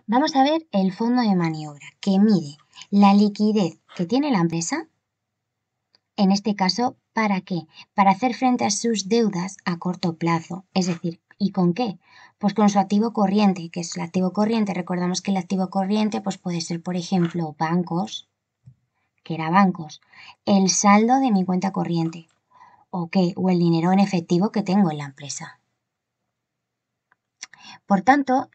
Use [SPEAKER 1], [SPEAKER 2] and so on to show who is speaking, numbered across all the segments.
[SPEAKER 1] Vamos a ver el fondo de maniobra, que mide la liquidez que tiene la empresa, en este caso, ¿para qué? Para hacer frente a sus deudas a corto plazo. Es decir, ¿y con qué? Pues con su activo corriente, que es el activo corriente. Recordamos que el activo corriente pues puede ser, por ejemplo, bancos, que era bancos, el saldo de mi cuenta corriente, o qué, o el dinero en efectivo que tengo en la empresa. Por tanto,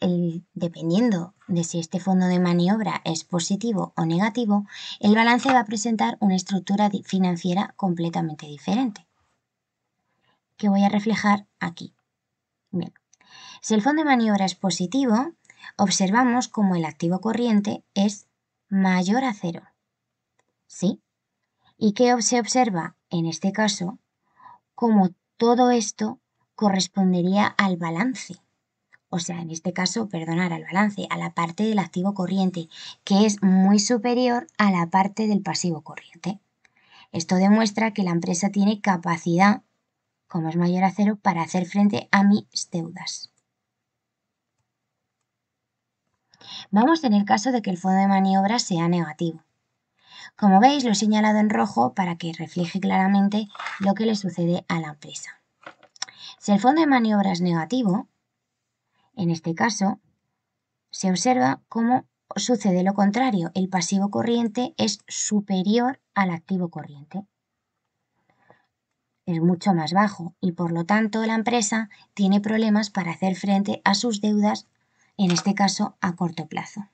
[SPEAKER 1] dependiendo de si este fondo de maniobra es positivo o negativo, el balance va a presentar una estructura financiera completamente diferente, que voy a reflejar aquí. Bien. Si el fondo de maniobra es positivo, observamos como el activo corriente es mayor a cero. ¿Sí? ¿Y qué se observa? En este caso, como todo esto correspondería al balance. O sea, en este caso, perdonar al balance, a la parte del activo corriente, que es muy superior a la parte del pasivo corriente. Esto demuestra que la empresa tiene capacidad, como es mayor a cero, para hacer frente a mis deudas. Vamos en el caso de que el fondo de maniobra sea negativo. Como veis, lo he señalado en rojo para que refleje claramente lo que le sucede a la empresa. Si el fondo de maniobra es negativo, en este caso, se observa cómo sucede lo contrario. El pasivo corriente es superior al activo corriente. Es mucho más bajo y por lo tanto la empresa tiene problemas para hacer frente a sus deudas, en este caso a corto plazo.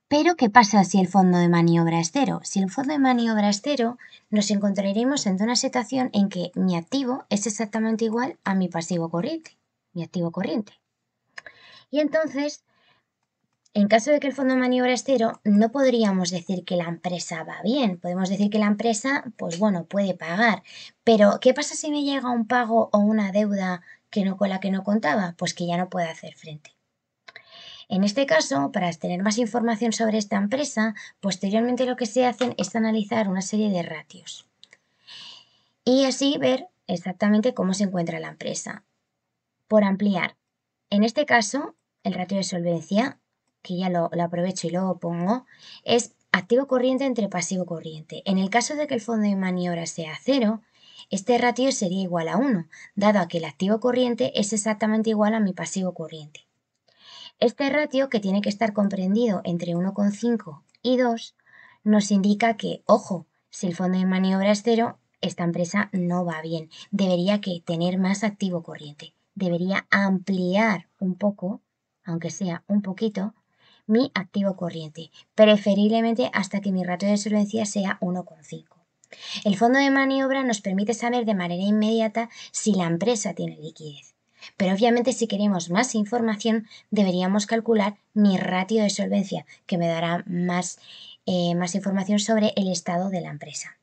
[SPEAKER 1] Pero, ¿qué pasa si el fondo de maniobra es cero? Si el fondo de maniobra es cero, nos encontraremos en una situación en que mi activo es exactamente igual a mi pasivo corriente, mi activo corriente. Y entonces, en caso de que el fondo de maniobra es cero, no podríamos decir que la empresa va bien. Podemos decir que la empresa, pues bueno, puede pagar. Pero, ¿qué pasa si me llega un pago o una deuda con la que no contaba? Pues que ya no puede hacer frente. En este caso, para tener más información sobre esta empresa, posteriormente lo que se hacen es analizar una serie de ratios y así ver exactamente cómo se encuentra la empresa. Por ampliar, en este caso, el ratio de solvencia, que ya lo aprovecho y lo pongo, es activo corriente entre pasivo corriente. En el caso de que el fondo de maniobra sea cero, este ratio sería igual a 1, dado a que el activo corriente es exactamente igual a mi pasivo corriente. Este ratio, que tiene que estar comprendido entre 1,5 y 2, nos indica que, ojo, si el fondo de maniobra es cero, esta empresa no va bien. Debería tener más activo corriente. Debería ampliar un poco, aunque sea un poquito, mi activo corriente, preferiblemente hasta que mi ratio de solvencia sea 1,5. El fondo de maniobra nos permite saber de manera inmediata si la empresa tiene liquidez. Pero obviamente si queremos más información deberíamos calcular mi ratio de solvencia, que me dará más información sobre el estado de la empresa.